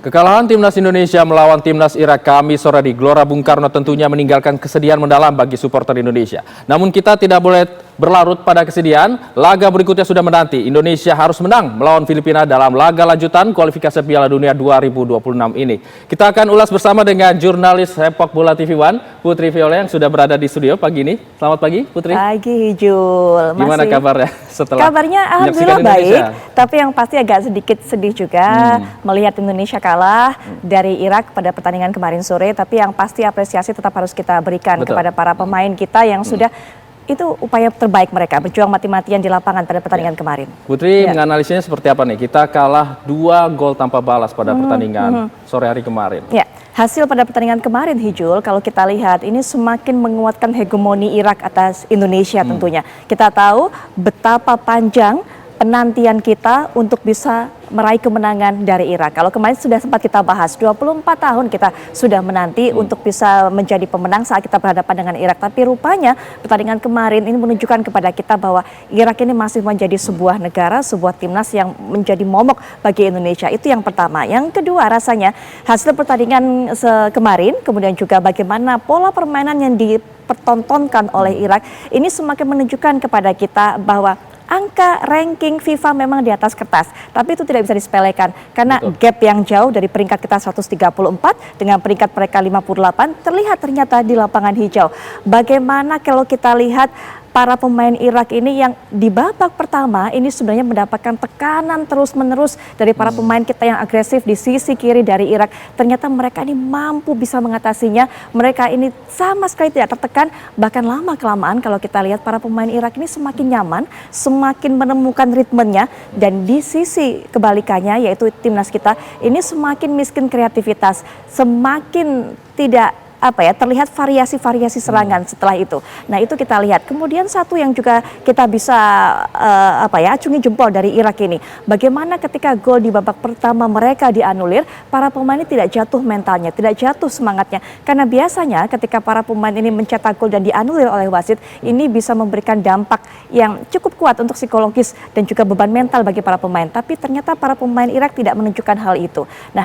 Kekalahan timnas Indonesia melawan timnas Irak Kamis sore di Gelora Bung Karno tentunya meninggalkan kesedihan mendalam bagi supporter Indonesia. Namun kita tidak boleh berlarut pada kesedihan. Laga berikutnya sudah menanti. Indonesia harus menang melawan Filipina dalam laga lanjutan kualifikasi Piala Dunia 2026 ini. Kita akan ulas bersama dengan jurnalis sepak bola TV One, Putri Viola yang sudah berada di studio pagi ini. Selamat pagi, Putri. Pagi, Jul. Gimana kabarnya setelah Kabarnya alhamdulillah baik, tapi yang pasti agak sedikit sedih juga melihat Indonesia kalah dari Irak pada pertandingan kemarin sore. Tapi yang pasti apresiasi tetap harus kita berikan kepada para pemain kita yang sudah itu upaya terbaik mereka berjuang mati-matian di lapangan pada pertandingan kemarin. Putri menganalisanya seperti apa nih? Kita kalah 2 gol tanpa balas pada pertandingan sore hari kemarin. Ya, hasil pada pertandingan kemarin, Hijul, kalau kita lihat ini semakin menguatkan hegemoni Irak atas Indonesia tentunya. Kita tahu betapa panjang penantian kita untuk bisa meraih kemenangan dari Irak. Kalau kemarin sudah sempat kita bahas, 24 tahun kita sudah menanti untuk bisa menjadi pemenang saat kita berhadapan dengan Irak. Tapi rupanya pertandingan kemarin ini menunjukkan kepada kita bahwa Irak ini masih menjadi sebuah negara, sebuah timnas yang menjadi momok bagi Indonesia. Itu yang pertama. Yang kedua, rasanya hasil pertandingan kemarin, kemudian juga bagaimana pola permainan yang dipertontonkan oleh Irak, ini semakin menunjukkan kepada kita bahwa angka ranking FIFA memang di atas kertas, tapi itu tidak bisa disepelekan karena gap yang jauh dari peringkat kita 134 dengan peringkat mereka 58 terlihat ternyata di lapangan hijau. Bagaimana kalau kita lihat para pemain Irak ini yang di babak pertama ini sebenarnya mendapatkan tekanan terus-menerus dari para pemain kita yang agresif di sisi kiri dari Irak. Ternyata mereka ini mampu bisa mengatasinya. Mereka ini sama sekali tidak tertekan. Bahkan lama-kelamaan kalau kita lihat para pemain Irak ini semakin nyaman, semakin menemukan ritmenya. Dan di sisi kebalikannya yaitu timnas kita ini semakin miskin kreativitas, semakin tidak terlihat variasi-variasi serangan setelah itu. Nah, itu kita lihat. Kemudian satu yang juga kita bisa acungi jempol dari Irak ini. Bagaimana ketika gol di babak pertama mereka dianulir, para pemain ini tidak jatuh mentalnya, tidak jatuh semangatnya. Karena biasanya ketika para pemain ini mencetak gol dan dianulir oleh wasit, ini bisa memberikan dampak yang cukup kuat untuk psikologis dan juga beban mental bagi para pemain. Tapi ternyata para pemain Irak tidak menunjukkan hal itu. Nah,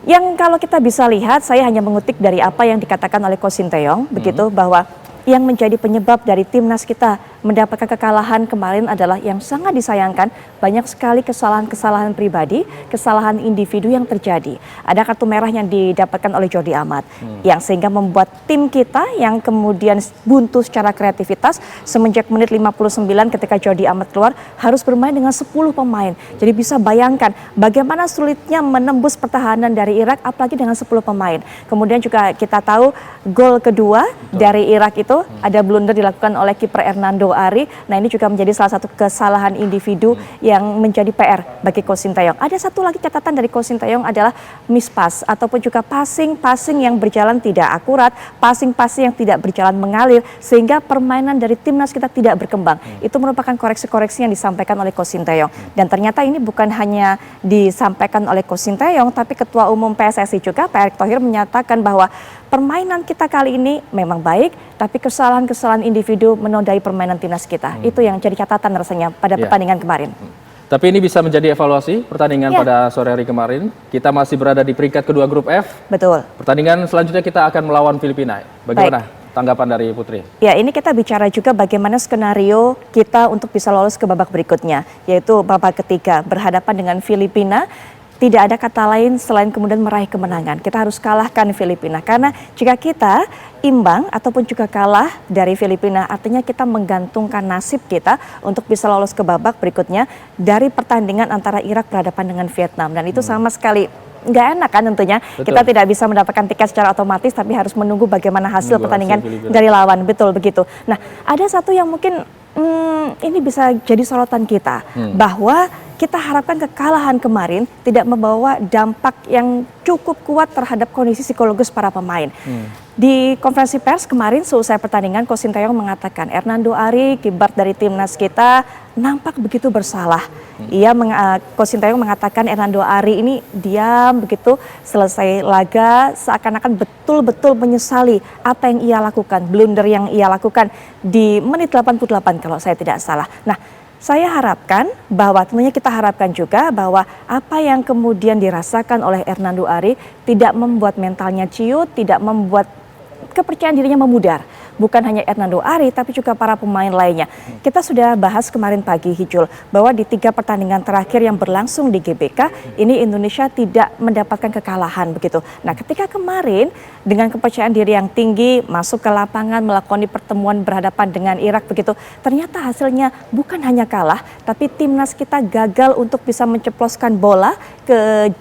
yang kalau kita bisa lihat, saya hanya mengutip dari apa yang dikatakan oleh Coach Sinteyong, begitu bahwa yang menjadi penyebab dari timnas kita mendapatkan kekalahan kemarin adalah yang sangat disayangkan, banyak sekali kesalahan-kesalahan pribadi, kesalahan individu yang terjadi. Ada kartu merah yang didapatkan oleh Jordi Amat, yang sehingga membuat tim kita yang kemudian buntu secara kreativitas semenjak menit 59 ketika Jordi Amat keluar harus bermain dengan 10 pemain. Jadi bisa bayangkan bagaimana sulitnya menembus pertahanan dari Irak apalagi dengan 10 pemain. Kemudian juga kita tahu gol kedua dari Irak itu ada blunder dilakukan oleh kiper Hernando Ari. Nah, ini juga menjadi salah satu kesalahan individu yang menjadi PR bagi Coach Sinteyong. Ada satu lagi catatan dari Coach Sinteyong adalah mispass ataupun juga passing yang berjalan tidak akurat, passing yang tidak berjalan mengalir sehingga permainan dari timnas kita tidak berkembang. Itu merupakan koreksi-koreksi yang disampaikan oleh Coach Sinteyong. Dan ternyata ini bukan hanya disampaikan oleh Coach Sinteyong, tapi Ketua Umum PSSI juga, Pak Erick Thohir, menyatakan bahwa permainan kita kali ini memang baik, tapi kesalahan-kesalahan individu menodai permainan timnas kita. Itu yang jadi catatan rasanya pada pertandingan kemarin. Tapi ini bisa menjadi evaluasi pertandingan pada sore hari kemarin. Kita masih berada di peringkat kedua grup F. Betul. Pertandingan selanjutnya kita akan melawan Filipina. Bagaimana tanggapan dari Putri? Ya, ini kita bicara juga bagaimana skenario kita untuk bisa lolos ke babak berikutnya, yaitu babak ketiga berhadapan dengan Filipina. Tidak ada kata lain selain kemudian meraih kemenangan. Kita harus kalahkan Filipina. Karena jika kita imbang ataupun juga kalah dari Filipina, artinya kita menggantungkan nasib kita untuk bisa lolos ke babak berikutnya dari pertandingan antara Irak berhadapan dengan Vietnam. Dan itu sama sekali nggak enak kan tentunya. Kita tidak bisa mendapatkan tiket secara otomatis, tapi harus menunggu bagaimana hasil pertandingan dari lawan. Betul begitu. Nah, ada satu yang mungkin ini bisa jadi sorotan kita, bahwa kita harapkan kekalahan kemarin tidak membawa dampak yang cukup kuat terhadap kondisi psikologis para pemain. Di konferensi pers kemarin seusai pertandingan, Coach Sinteyong mengatakan Hernando Ari, kiper dari timnas kita, nampak begitu bersalah. Coach Sinteyong mengatakan Hernando Ari ini diam begitu selesai laga, seakan-akan betul-betul menyesali apa yang ia lakukan, blunder yang ia lakukan di menit 88 kalau saya tidak salah. Nah, Saya harapkan bahwa tentunya kita harapkan juga bahwa apa yang kemudian dirasakan oleh Hernando Ari tidak membuat mentalnya ciut, tidak membuat kepercayaan dirinya memudar. Bukan hanya Hernando Ari tapi juga para pemain lainnya. Kita sudah bahas kemarin pagi Hijul bahwa di 3 pertandingan terakhir yang berlangsung di GBK ini Indonesia tidak mendapatkan kekalahan begitu. Nah, ketika kemarin dengan kepercayaan diri yang tinggi masuk ke lapangan melakoni pertemuan berhadapan dengan Irak begitu, ternyata hasilnya bukan hanya kalah tapi timnas kita gagal untuk bisa menceploskan bola ke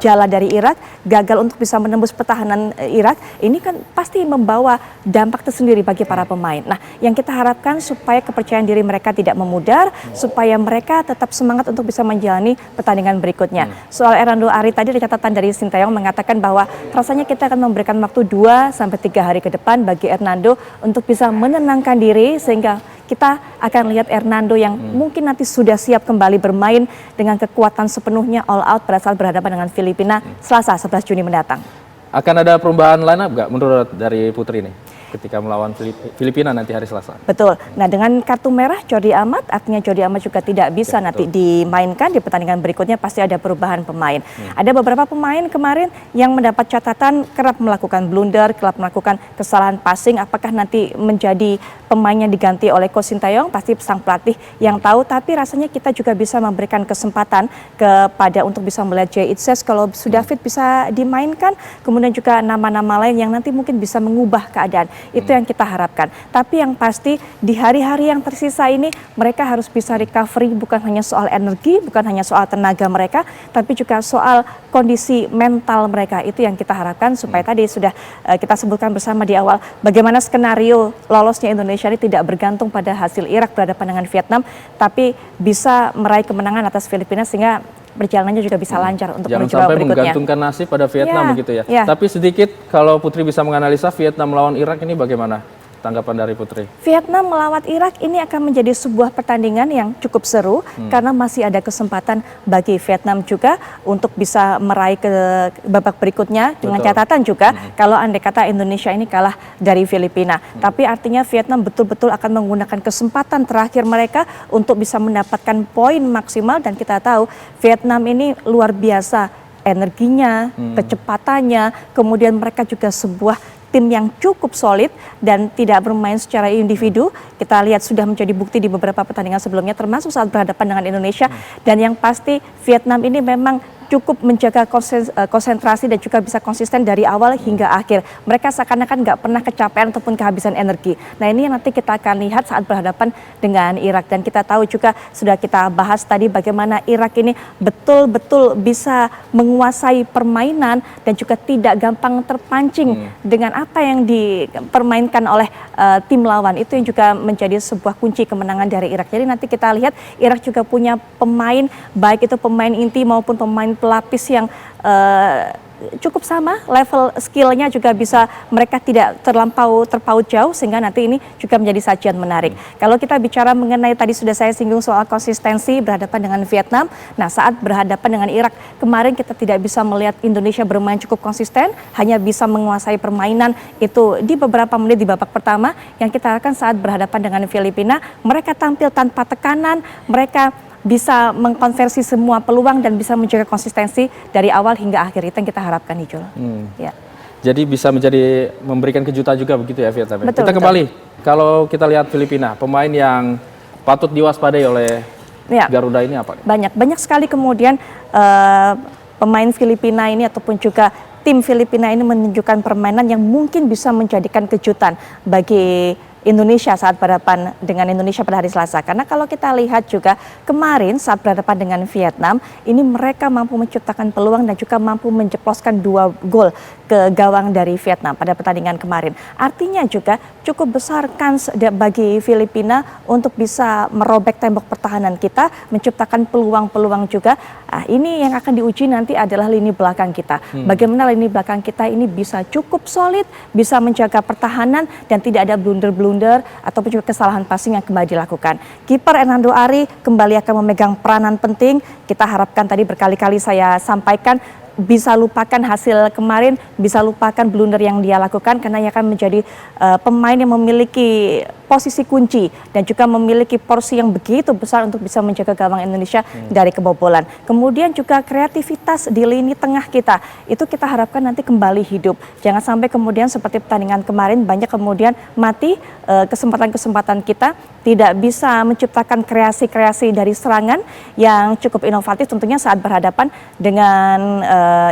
jala dari Irak, gagal untuk bisa menembus pertahanan Irak. Ini kan pasti membawa dampak tersendiri bagi para pemain. Nah, yang kita harapkan supaya kepercayaan diri mereka tidak memudar, supaya mereka tetap semangat untuk bisa menjalani pertandingan berikutnya. Soal Hernando Ari tadi ada catatan dari Sintayong mengatakan bahwa rasanya kita akan memberikan waktu 2 sampai 3 hari ke depan bagi Hernando untuk bisa menenangkan diri sehingga kita akan lihat Hernando yang mungkin nanti sudah siap kembali bermain dengan kekuatan sepenuhnya all out pada saat berhadapan dengan Filipina Selasa 11 Juni mendatang. Akan ada perubahan line-up nggak menurut dari Putri ini ketika melawan Filipina nanti hari Selasa? Betul. Nah, dengan kartu merah Jordi Amat, artinya Jordi Amat juga tidak bisa nanti dimainkan di pertandingan berikutnya, pasti ada perubahan pemain. Ada beberapa pemain kemarin yang mendapat catatan kerap melakukan blunder, kerap melakukan kesalahan passing. Apakah nanti menjadi pemainnya diganti oleh Coach Sintayong? Pasti sang pelatih yang tahu, tapi rasanya kita juga bisa memberikan kesempatan kepada untuk bisa melihat Jay Itzes kalau sudah fit bisa dimainkan, kemudian juga nama-nama lain yang nanti mungkin bisa mengubah keadaan. Itu yang kita harapkan. Tapi yang pasti di hari-hari yang tersisa ini mereka harus bisa recovery, bukan hanya soal energi, bukan hanya soal tenaga mereka, tapi juga soal kondisi mental mereka. Itu yang kita harapkan supaya tadi sudah kita sebutkan bersama di awal bagaimana skenario lolosnya Indonesia ini tidak bergantung pada hasil Irak berhadapan dengan Vietnam, tapi bisa meraih kemenangan atas Filipina sehingga perjalanannya juga bisa lancar untuk menuju babak berikutnya. Jangan sampai menggantungkan nasib pada Vietnam begitu ya. Tapi sedikit kalau Putri bisa menganalisa Vietnam melawan Irak ini bagaimana tanggapan dari Putri? Vietnam melawan Irak ini akan menjadi sebuah pertandingan yang cukup seru karena masih ada kesempatan bagi Vietnam juga untuk bisa meraih ke babak berikutnya dengan catatan juga kalau andai kata Indonesia ini kalah dari Filipina. Tapi artinya Vietnam betul-betul akan menggunakan kesempatan terakhir mereka untuk bisa mendapatkan poin maksimal dan kita tahu Vietnam ini luar biasa energinya, kecepatannya, kemudian mereka juga sebuah tim yang cukup solid dan tidak bermain secara individu. Kita lihat sudah menjadi bukti di beberapa pertandingan sebelumnya termasuk saat berhadapan dengan Indonesia. Dan yang pasti Vietnam ini memang cukup menjaga konsentrasi dan juga bisa konsisten dari awal hingga akhir. Mereka seakan-akan nggak pernah kecapean ataupun kehabisan energi. Nah, ini yang nanti kita akan lihat saat berhadapan dengan Irak. Dan kita tahu juga sudah kita bahas tadi bagaimana Irak ini betul-betul bisa menguasai permainan dan juga tidak gampang terpancing dengan apa yang dipermainkan oleh tim lawan. Itu yang juga menjadi sebuah kunci kemenangan dari Irak. Jadi nanti kita lihat Irak juga punya pemain, baik itu pemain inti maupun pemain pelapis yang cukup sama, level skillnya juga bisa mereka tidak terpaut jauh sehingga nanti ini juga menjadi sajian menarik. Kalau kita bicara mengenai tadi sudah saya singgung soal konsistensi berhadapan dengan Vietnam, nah saat berhadapan dengan Irak kemarin kita tidak bisa melihat Indonesia bermain cukup konsisten, hanya bisa menguasai permainan itu di beberapa menit di babak pertama. Yang kita harapkan saat berhadapan dengan Filipina, mereka tampil tanpa tekanan, mereka bisa mengkonversi semua peluang dan bisa menjaga konsistensi dari awal hingga akhir. Itu yang kita harapkan, Ijul. Ya. Jadi bisa memberikan kejutan juga begitu ya Vietnam. Betul, kita kembali, kalau kita lihat Filipina, pemain yang patut diwaspadai oleh Garuda ini apa? Banyak sekali kemudian pemain Filipina ini ataupun juga tim Filipina ini menunjukkan permainan yang mungkin bisa menjadikan kejutan bagi Indonesia saat berhadapan dengan Indonesia pada hari Selasa. Karena kalau kita lihat juga kemarin saat berhadapan dengan Vietnam, ini mereka mampu menciptakan peluang dan juga mampu menjeploskan 2 gol ke gawang dari Vietnam pada pertandingan kemarin. Artinya juga cukup besar kans bagi Filipina untuk bisa merobek tembok pertahanan kita, menciptakan peluang-peluang juga. Nah, ini yang akan diuji nanti adalah lini belakang kita. Bagaimana lini belakang kita ini bisa cukup solid, bisa menjaga pertahanan dan tidak ada blunder ataupun juga kesalahan passing yang kembali dilakukan. Kiper Hernando Ari kembali akan memegang peranan penting. Kita harapkan tadi berkali-kali saya sampaikan bisa lupakan hasil kemarin, bisa lupakan blunder yang dia lakukan karena ia akan menjadi pemain yang memiliki posisi kunci dan juga memiliki porsi yang begitu besar untuk bisa menjaga gawang Indonesia dari kebobolan. Kemudian juga kreativitas di lini tengah kita, itu kita harapkan nanti kembali hidup. Jangan sampai kemudian seperti pertandingan kemarin banyak kemudian mati kesempatan-kesempatan kita, tidak bisa menciptakan kreasi-kreasi dari serangan yang cukup inovatif tentunya saat berhadapan dengan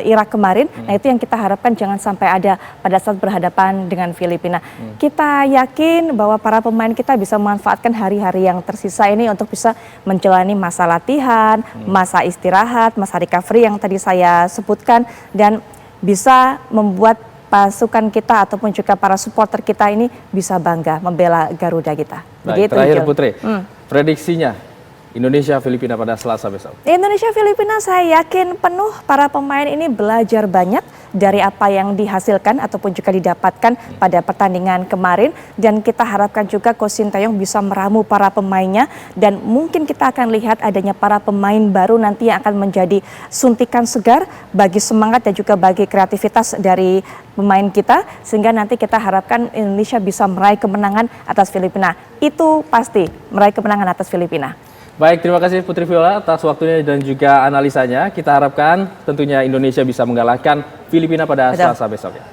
Irak kemarin. Nah itu yang kita harapkan jangan sampai ada pada saat berhadapan dengan Filipina. Kita yakin bahwa para pemain kita bisa memanfaatkan hari-hari yang tersisa ini untuk bisa menjalani masa latihan, masa istirahat, masa recovery yang tadi saya sebutkan, dan bisa membuat pasukan kita ataupun juga para supporter kita ini bisa bangga membela Garuda kita. Baik, terakhir Putri, prediksinya Indonesia Filipina pada Selasa besok. Indonesia Filipina saya yakin penuh para pemain ini belajar banyak dari apa yang dihasilkan ataupun juga didapatkan pada pertandingan kemarin, dan kita harapkan juga Coach Sintayong bisa meramu para pemainnya, dan mungkin kita akan lihat adanya para pemain baru nanti yang akan menjadi suntikan segar bagi semangat dan juga bagi kreativitas dari pemain kita, sehingga nanti kita harapkan Indonesia bisa meraih kemenangan atas Filipina. Itu pasti meraih kemenangan atas Filipina. Baik, terima kasih Putri Viola atas waktunya dan juga analisanya. Kita harapkan tentunya Indonesia bisa mengalahkan Filipina pada Selasa besok ya.